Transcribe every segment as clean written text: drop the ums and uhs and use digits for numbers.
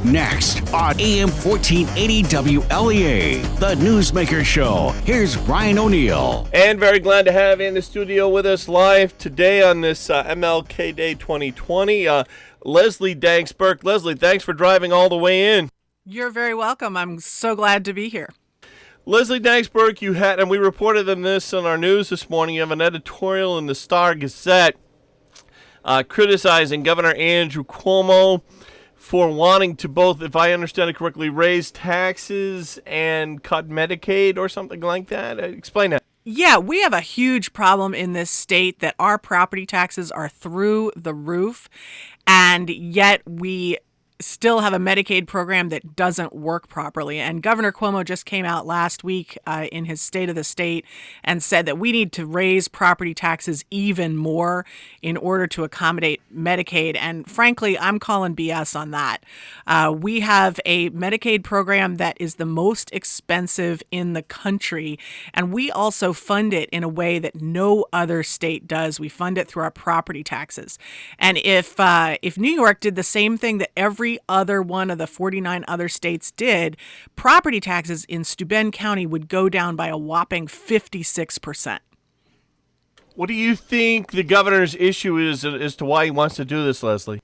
Next on AM 1480 WLEA, the Newsmaker Show. Here's Brian O'Neill. And very glad to have in the studio with us live today on this MLK Day 2020, Leslie Danks Burke. Leslie, thanks for driving all the way in. You're very welcome. I'm so glad to be here. Leslie Danks Burke, you had, and we reported on this on our news this morning, you have an editorial in the Star-Gazette criticizing Governor Andrew Cuomo for wanting to both, if I understand it correctly, raise taxes and cut Medicaid or something like that. Explain that. Yeah, we have a huge problem in this state that our property taxes are through the roof, and yet we still have a Medicaid program that doesn't work properly. And Governor Cuomo just came out last week in his State of the State and said that we need to raise property taxes even more in order to accommodate Medicaid. And frankly, I'm calling BS on that. We have a Medicaid program that is the most expensive in the country, and we also fund it in a way that no other state does. We fund it through our property taxes. And if New York did the same thing that every other one of the 49 other states did, property taxes in Steuben County would go down by a whopping 56%. What do you think the governor's issue is as to why he wants to do this, Leslie?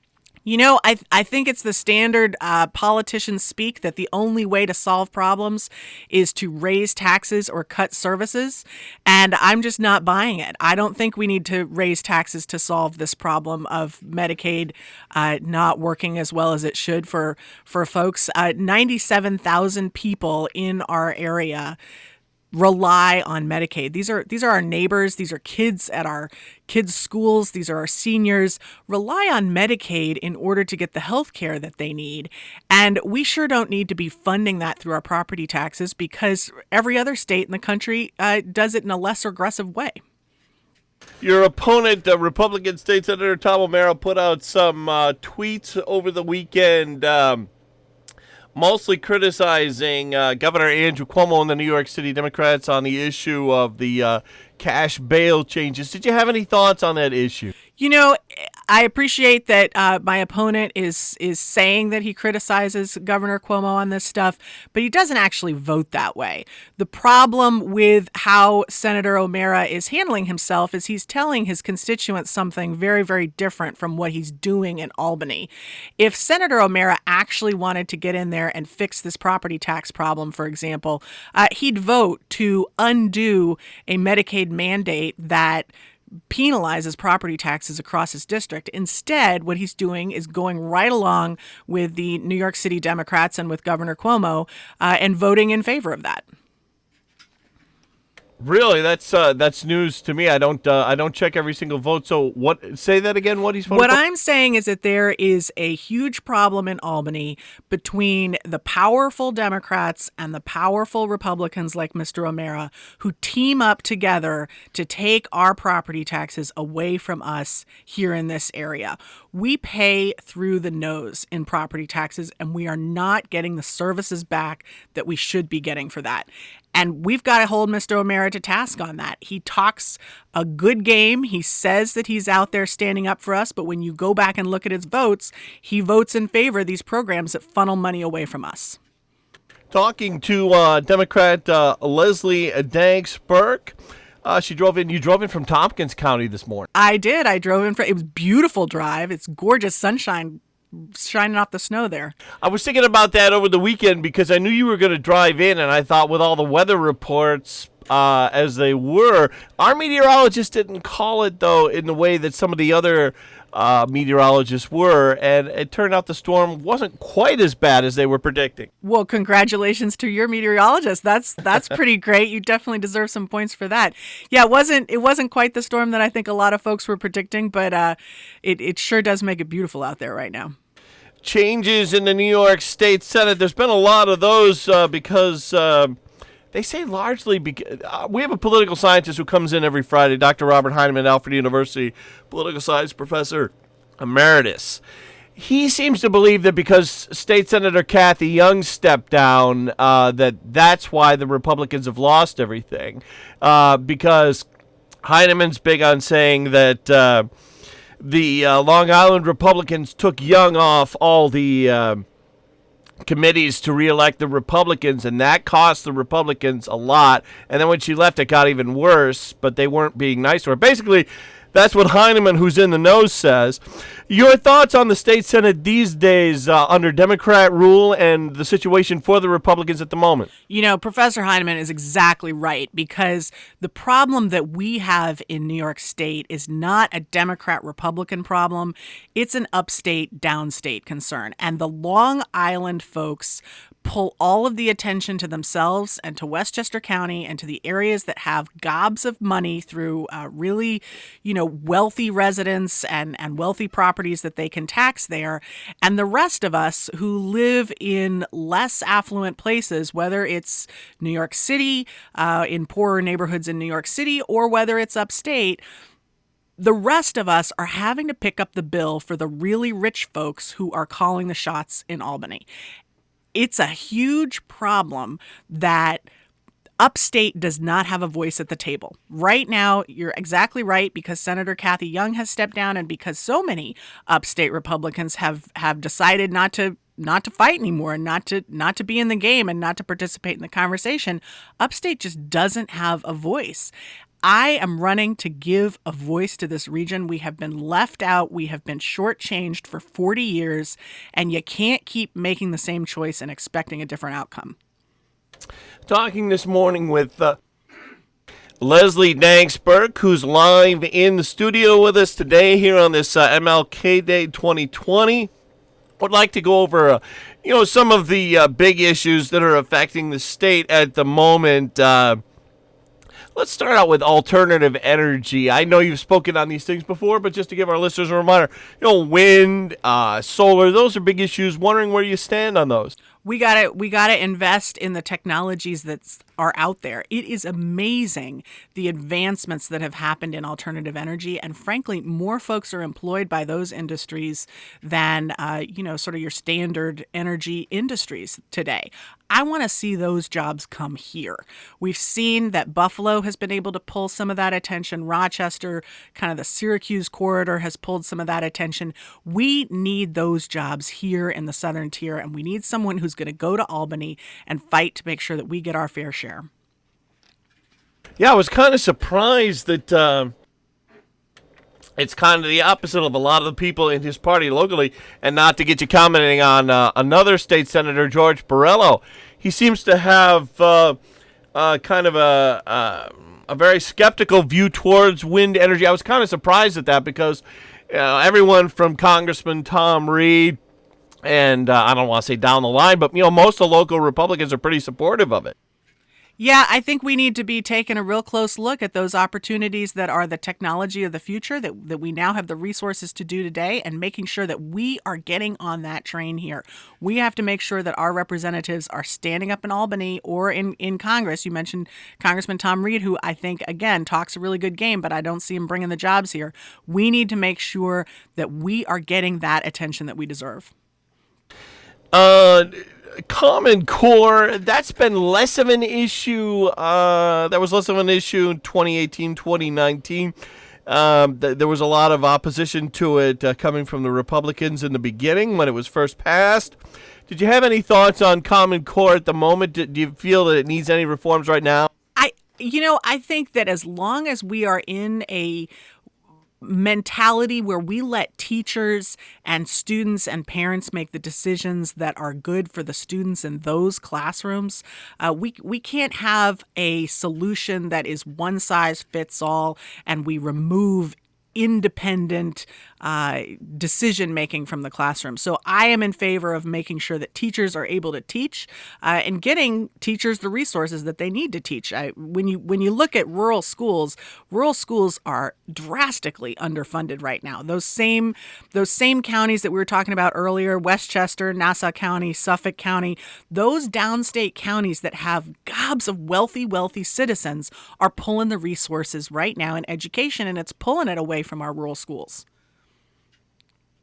You know, I think it's the standard politicians speak that the only way to solve problems is to raise taxes or cut services, and I'm just not buying it. I don't think we need to raise taxes to solve this problem of Medicaid not working as well as it should for folks. 97,000 people in our area rely on Medicaid. These are our neighbors. These are kids at our kids' schools. These are our seniors, rely on Medicaid in order to get the health care that they need. And we sure don't need to be funding that through our property taxes because every other state in the country does it in a less aggressive way. Your opponent, Republican State Senator Tom O'Mara, put out some tweets over the weekend mostly criticizing Governor Andrew Cuomo and the New York City Democrats on the issue of the cash bail changes. Did you have any thoughts on that issue? You know, I appreciate that my opponent is saying that he criticizes Governor Cuomo on this stuff, but he doesn't actually vote that way. The problem with how Senator O'Mara is handling himself is he's telling his constituents something very, very different from what he's doing in Albany. If Senator O'Mara actually wanted to get in there and fix this property tax problem, for example, he'd vote to undo a Medicaid mandate that penalizes property taxes across his district. Instead, what he's doing is going right along with the New York City Democrats and with Governor Cuomo and voting in favor of that. Really, that's news to me. I don't check every single vote. So what? Say that again. What he's voting What for? I'm saying is that there is a huge problem in Albany between the powerful Democrats and the powerful Republicans like Mr. O'Mara who team up together to take our property taxes away from us here in this area. We pay through the nose in property taxes, and we are not getting the services back that we should be getting for that. And we've got to hold Mr. O'Mara to task on that. He talks a good game. He says that he's out there standing up for us. But when you go back and look at his votes, he votes in favor of these programs that funnel money away from us. Talking to Democrat Leslie Danks Burke. She drove in. You drove in from Tompkins County this morning. I did. I drove in. It was a beautiful drive. It's gorgeous sunshine shining off the snow there. I was thinking about that over the weekend because I knew you were going to drive in, and I thought with all the weather reports as they were, our meteorologist didn't call it, though, in the way that some of the other meteorologists were, and it turned out the storm wasn't quite as bad as they were predicting. Well, congratulations to your meteorologist. That's pretty great. You definitely deserve some points for that. Yeah, it wasn't quite the storm that I think a lot of folks were predicting, but it sure does make it beautiful out there right now. Changes in the New York State Senate. There's been a lot of those because they say largely because we have a political scientist who comes in every Friday, Dr. Robert Heinemann, Alfred University, political science professor emeritus. He seems to believe that because State Senator Kathy Young stepped down, that's why the Republicans have lost everything. Because Heinemann's big on saying that the Long Island Republicans took Young off all the committees to reelect the Republicans, and that cost the Republicans a lot. And then when she left, it got even worse, but they weren't being nice to her. Basically, that's what Heineman, who's in the know, says. Your thoughts on the state Senate these days under Democrat rule and the situation for the Republicans at the moment? You know, Professor Heineman is exactly right, because the problem that we have in New York State is not a Democrat-Republican problem. It's an upstate, downstate concern. And the Long Island folks pull all of the attention to themselves and to Westchester County and to the areas that have gobs of money through really, wealthy residents and wealthy properties that they can tax there. And the rest of us who live in less affluent places, whether it's New York City, in poorer neighborhoods in New York City, or whether it's upstate, the rest of us are having to pick up the bill for the really rich folks who are calling the shots in Albany. It's a huge problem that upstate does not have a voice at the table. Right now, you're exactly right, because Senator Kathy Young has stepped down and because so many upstate Republicans have decided not to fight anymore and not to be in the game and not to participate in the conversation. Upstate just doesn't have a voice. I am running to give a voice to this region. We have been left out. We have been shortchanged for 40 years, and you can't keep making the same choice and expecting a different outcome. Talking this morning with Leslie Danks Burke, who's live in the studio with us today here on this MLK Day 2020. Would like to go over, some of the big issues that are affecting the state at the moment. Let's start out with alternative energy. I know you've spoken on these things before, but just to give our listeners a reminder, wind, solar, those are big issues. Wondering where you stand on those. We gotta invest in the technologies that are out there. It is amazing the advancements that have happened in alternative energy, and frankly, more folks are employed by those industries than sort of your standard energy industries today. I want to see those jobs come here. We've seen that Buffalo has been able to pull some of that attention. Rochester, kind of the Syracuse corridor, has pulled some of that attention. We need those jobs here in the Southern Tier, and we need someone who's going to go to Albany and fight to make sure that we get our fair share. Yeah, I was kind of surprised that it's kind of the opposite of a lot of the people in his party locally, and not to get you commenting on another state senator, George Borrello. He seems to have kind of a very skeptical view towards wind energy. I was kind of surprised at that because everyone from Congressman Tom Reed and I don't want to say down the line, but most of the local Republicans are pretty supportive of it. Yeah, I think we need to be taking a real close look at those opportunities that are the technology of the future that we now have the resources to do today, and making sure that we are getting on that train here. We have to make sure that our representatives are standing up in Albany or in Congress. You mentioned Congressman Tom Reed, who I think, again, talks a really good game, but I don't see him bringing the jobs here. We need to make sure that we are getting that attention that we deserve. Common Core, that's been less of an issue. That was less of an issue in 2018, 2019. There was a lot of opposition to it coming from the Republicans in the beginning when it was first passed. Did you have any thoughts on Common Core at the moment? Do you feel that it needs any reforms right now? I think that as long as we are in a mentality where we let teachers and students and parents make the decisions that are good for the students in those classrooms, we can't have a solution that is one size fits all and we remove independent decision-making from the classroom. So I am in favor of making sure that teachers are able to teach and getting teachers the resources that they need to teach. When you look at rural schools are drastically underfunded right now. Those same counties that we were talking about earlier, Westchester, Nassau County, Suffolk County, those downstate counties that have gobs of wealthy citizens are pulling the resources right now in education, and it's pulling it away from our rural schools.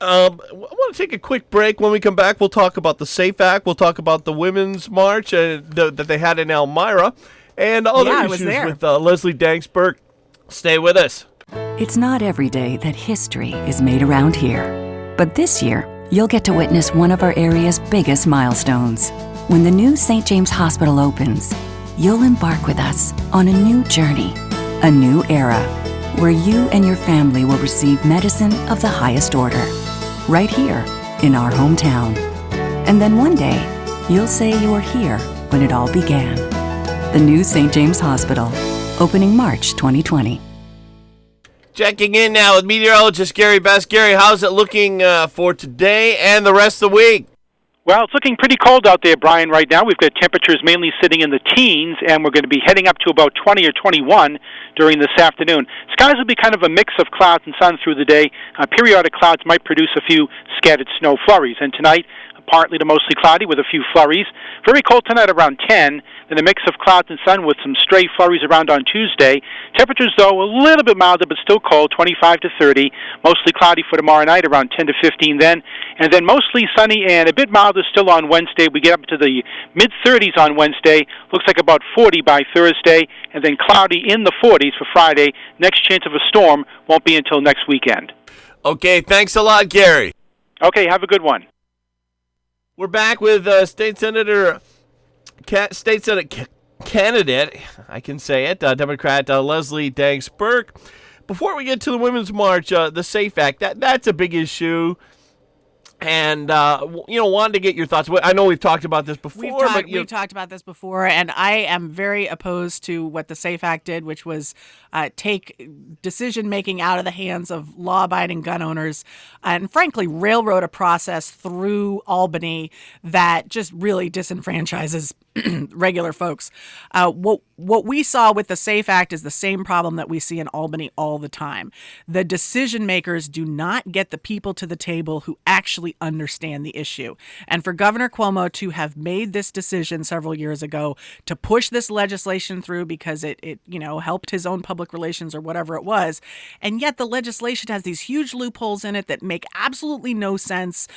I want to take a quick break. When we come back, we'll talk about the SAFE Act. We'll talk about the Women's March that they had in Elmira and other issues with Leslie Danks Burke. Stay with us. It's not every day that history is made around here. But this year, you'll get to witness one of our area's biggest milestones. When the new St. James Hospital opens, you'll embark with us on a new journey, a new era, where you and your family will receive medicine of the highest order, right here in our hometown. And then one day, you'll say you were here when it all began. The new St. James Hospital, opening March 2020. Checking in now with meteorologist Gary Best. Gary, how's it looking for today and the rest of the week? Well, it's looking pretty cold out there, Brian, right now. We've got temperatures mainly sitting in the teens, and we're going to be heading up to about 20 or 21 during this afternoon. Skies will be kind of a mix of clouds and sun through the day. Periodic clouds might produce a few scattered snow flurries. And tonight, partly to mostly cloudy with a few flurries. Very cold tonight around 10, then a mix of clouds and sun with some stray flurries around on Tuesday. Temperatures, though, a little bit milder but still cold, 25 to 30. Mostly cloudy for tomorrow night, around 10 to 15 then. And then mostly sunny and a bit milder still on Wednesday. We get up to the mid-30s on Wednesday. Looks like about 40 by Thursday. And then cloudy in the 40s for Friday. Next chance of a storm won't be until next weekend. Okay, thanks a lot, Gary. Okay, have a good one. We're back with State Senate candidate, I can say it, Democrat Leslie Danks Burke. Before we get to the Women's March, the SAFE Act, that's a big issue. And, wanted to get your thoughts. I know we've talked about this before. We've talked about this before, and I am very opposed to what the SAFE Act did, which was take decision-making out of the hands of law-abiding gun owners and, frankly, railroad a process through Albany that just really disenfranchises regular folks. What we saw with the SAFE Act is the same problem that we see in Albany all the time. The decision makers do not get the people to the table who actually understand the issue. And for Governor Cuomo to have made this decision several years ago to push this legislation through because it helped his own public relations or whatever it was, and yet the legislation has these huge loopholes in it that make absolutely no sense.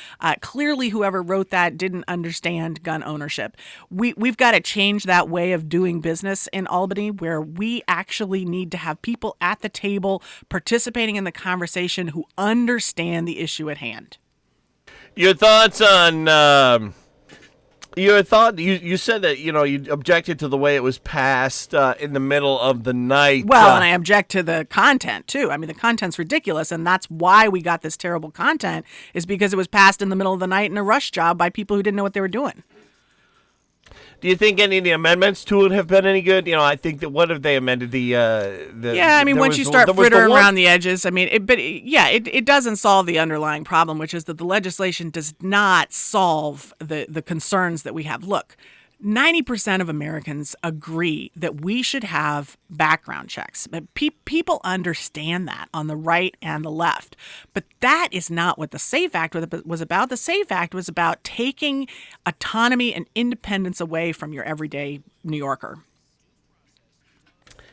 Clearly, whoever wrote that didn't understand gun ownership. We've got to change that way of doing business in Albany, where we actually need to have people at the table participating in the conversation who understand the issue at hand. Your thoughts on you said that you objected to the way it was passed in the middle of the night. Well, and I object to the content too. I mean, the content's ridiculous, and that's why we got this terrible content, is because it was passed in the middle of the night in a rush job by people who didn't know what they were doing. Do you think any of the amendments to it have been any good? I think that what have they amended once you start frittering around the edges, it doesn't solve the underlying problem, which is that the legislation does not solve the concerns that we have. Look, 90% of Americans agree that we should have background checks. People understand that on the right and the left. But that is not what the SAFE Act was about. The SAFE Act was about taking autonomy and independence away from your everyday New Yorker.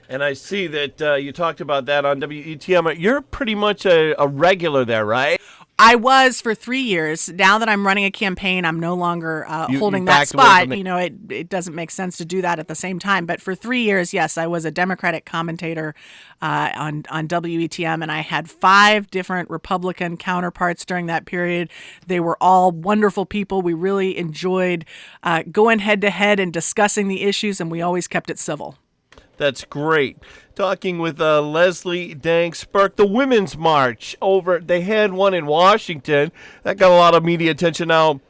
And I see that you talked about that on WETM. You're pretty much a regular there, right? I was for 3 years. Now that I'm running a campaign, I'm no longer holding that spot. It doesn't make sense to do that at the same time. But for 3 years, yes, I was a Democratic commentator on WETM, and I had 5 different Republican counterparts during that period. They were all wonderful people. We really enjoyed going head-to-head and discussing the issues, and we always kept it civil. That's great. Talking with Leslie Danks Burke, the Women's March they had one in Washington. That got a lot of media attention. Now,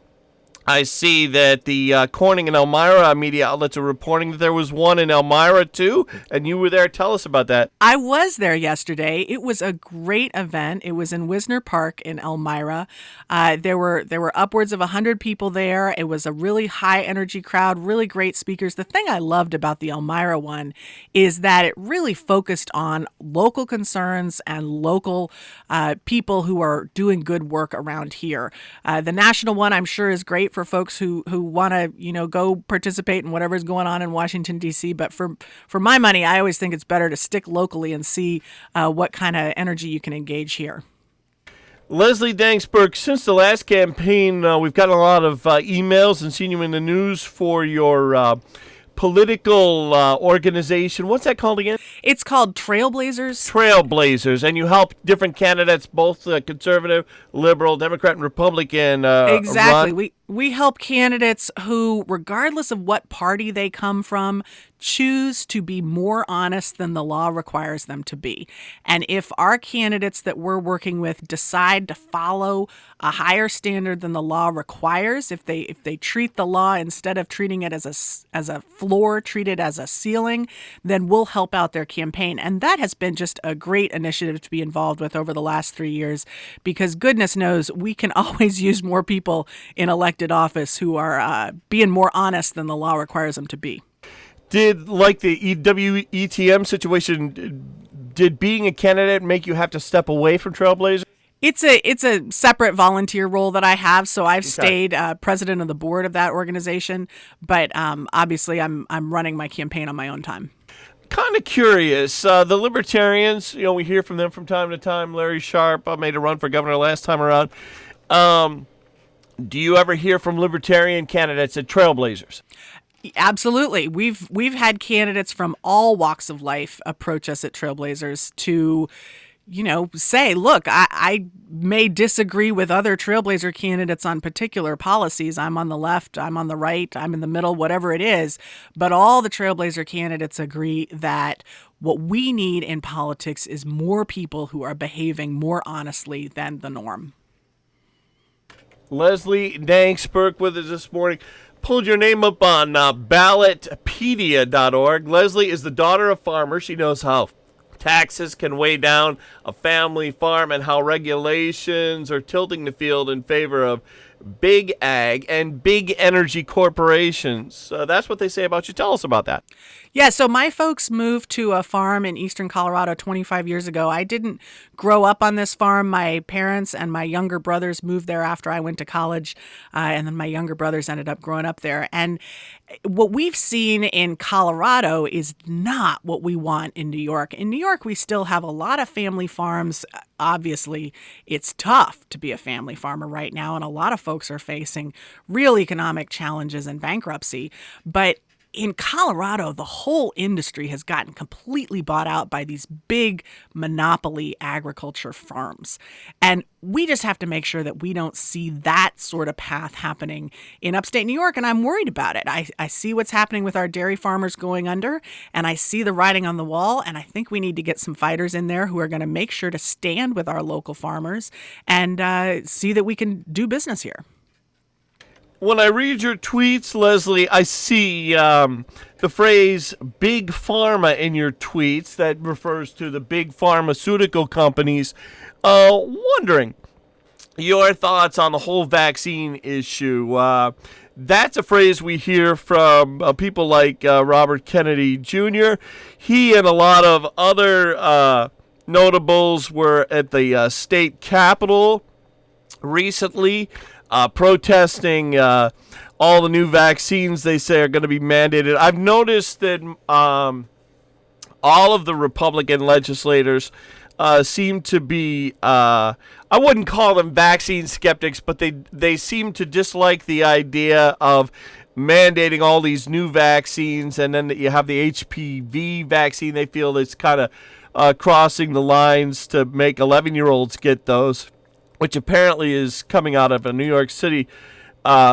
I see that the Corning and Elmira media outlets are reporting that there was one in Elmira, too, and you were there. Tell us about that. I was there yesterday. It was a great event. It was in Wisner Park in Elmira. There were upwards of 100 people there. It was a really high-energy crowd, really great speakers. The thing I loved about the Elmira one is that it really focused on local concerns and local people who are doing good work around here. The national one, I'm sure, is great for folks who want to, go participate in whatever's going on in Washington, D.C. But for my money, I always think it's better to stick locally and see what kind of energy you can engage here. Leslie Danks Burke, since the last campaign, we've gotten a lot of emails and seen you in the news for your political organization. What's that called again? It's called Trailblazers. Trailblazers, and you help different candidates, both conservative, liberal, Democrat, and Republican. Exactly. Run. We help candidates who, regardless of what party they come from, choose to be more honest than the law requires them to be. And if our candidates that we're working with decide to follow a higher standard than the law requires, if they treat the law, instead of treating it as a floor, treat it as a ceiling, then we'll help out their campaign. And that has been just a great initiative to be involved with over the last 3 years, because goodness knows we can always use more people in elected office who are being more honest than the law requires them to be. Did, like the WETM situation, did being a candidate make you have to step away from Trailblazer? It's a separate volunteer role that I have, so I've stayed president of the board of that organization, but obviously I'm running my campaign on my own time. Kind of curious. The Libertarians, we hear from them from time to time. Larry Sharp made a run for governor last time around. Do you ever hear from Libertarian candidates at Trailblazers? Absolutely. We've had candidates from all walks of life approach us at Trailblazers to, say, look, I may disagree with other Trailblazer candidates on particular policies. I'm on the left, I'm on the right, I'm in the middle, whatever it is. But all the Trailblazer candidates agree that what we need in politics is more people who are behaving more honestly than the norm. Leslie Danks Burke with us this morning. Pulled your name up on ballotpedia.org. Leslie is the daughter of farmers. She knows how taxes can weigh down a family farm and how regulations are tilting the field in favor of big ag and big energy corporations. That's what they say about you. Tell us about that. Yeah, so my folks moved to a farm in eastern Colorado 25 years ago. I didn't grow up on this farm. My parents and my younger brothers moved there after I went to college, and then my younger brothers ended up growing up there. And what we've seen in Colorado is not what we want in New York. In New York, we still have a lot of family farms. Obviously, it's tough to be a family farmer right now, and a lot of folks are facing real economic challenges and bankruptcy. But in Colorado, the whole industry has gotten completely bought out by these big monopoly agriculture firms. And we just have to make sure that we don't see that sort of path happening in upstate New York. And I'm worried about it. I see what's happening with our dairy farmers going under, and I see the writing on the wall. And I think we need to get some fighters in there who are going to make sure to stand with our local farmers and see that we can do business here. When I read your tweets, Leslie, I see the phrase big pharma in your tweets. That refers to the big pharmaceutical companies. Wondering your thoughts on the whole vaccine issue. That's a phrase we hear from people like Robert Kennedy Jr. He and a lot of other notables were at the state capitol recently, protesting all the new vaccines they say are going to be mandated. I've noticed that all of the Republican legislators seem to be, I wouldn't call them vaccine skeptics, but they seem to dislike the idea of mandating all these new vaccines, and then you have the HPV vaccine. They feel it's kind of crossing the lines to make 11-year-olds get those, which apparently is coming out of a New York City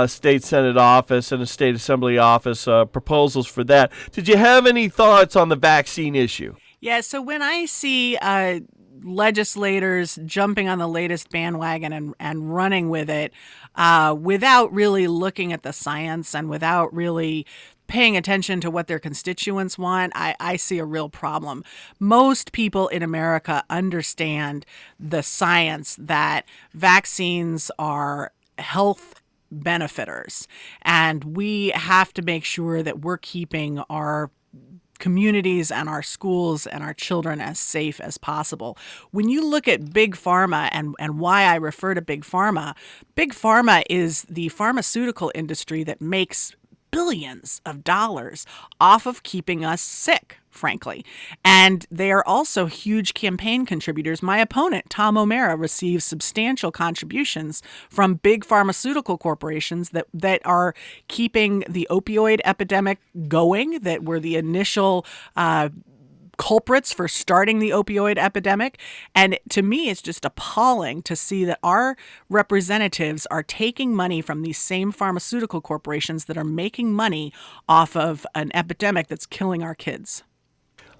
state Senate office and a state assembly office, proposals for that. Did you have any thoughts on the vaccine issue? Yeah, so when I see legislators jumping on the latest bandwagon and running with it without really looking at the science and without really paying attention to what their constituents want, I see a real problem. Most people in America understand the science that vaccines are health benefiters, and we have to make sure that we're keeping our communities and our schools and our children as safe as possible. When you look at big pharma and why I refer to big pharma is the pharmaceutical industry that makes billions of dollars off of keeping us sick, frankly. And they are also huge campaign contributors. My opponent, Tom O'Mara, receives substantial contributions from big pharmaceutical corporations that are keeping the opioid epidemic going, that were the initial culprits for starting the opioid epidemic. And to me, it's just appalling to see that our representatives are taking money from these same pharmaceutical corporations that are making money off of an epidemic that's killing our kids.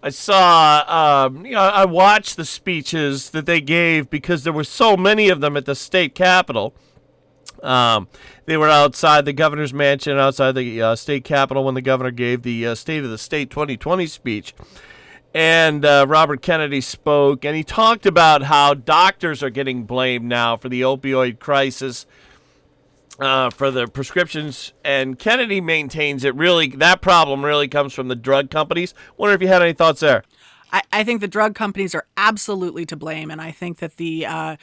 I saw, I watched the speeches that they gave because there were so many of them at the state capitol. They were outside the governor's mansion, outside the state capitol when the governor gave the State of the State 2020 speech. And Robert Kennedy spoke, and he talked about how doctors are getting blamed now for the opioid crisis, for the prescriptions. And Kennedy maintains that problem really comes from the drug companies. Wonder if you had any thoughts there. I think the drug companies are absolutely to blame, and I think that the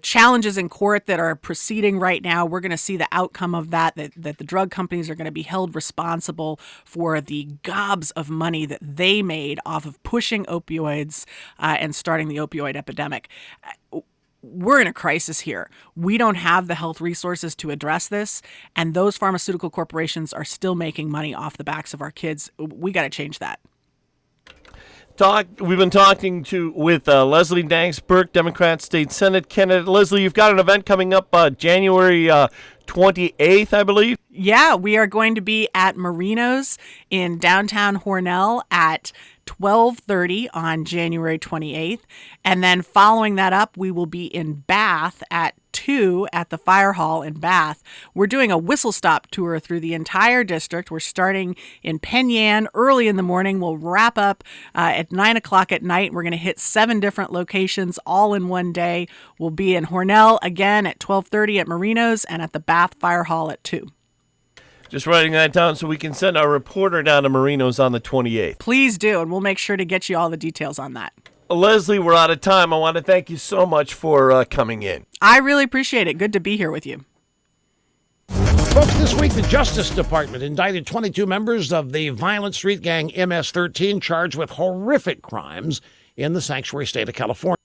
challenges in court that are proceeding right now, we're going to see the outcome of that the drug companies are going to be held responsible for the gobs of money that they made off of pushing opioids and starting the opioid epidemic. We're in a crisis here. We don't have the health resources to address this, and those pharmaceutical corporations are still making money off the backs of our kids. We got to change that. We've been talking with Leslie Danks Burke, Democrat State Senate candidate. Leslie, you've got an event coming up January 28th, I believe. Yeah, we are going to be at Marino's in downtown Hornell at 12:30 on January 28th. And then following that up, we will be in Bath at 2 at the Fire Hall in Bath. We're doing a whistle stop tour through the entire district. We're starting in Penn Yan early in the morning. We'll wrap up at 9 o'clock at night. We're going to hit 7 different locations all in one day. We'll be in Hornell again at 12:30 at Marino's and at the Bath Fire Hall at 2. Just writing that down so we can send our reporter down to Marino's on the 28th. Please do, and we'll make sure to get you all the details on that. Leslie, we're out of time. I want to thank you so much for coming in. I really appreciate it. Good to be here with you. Folks, this week the Justice Department indicted 22 members of the violent street gang MS-13 charged with horrific crimes in the sanctuary state of California.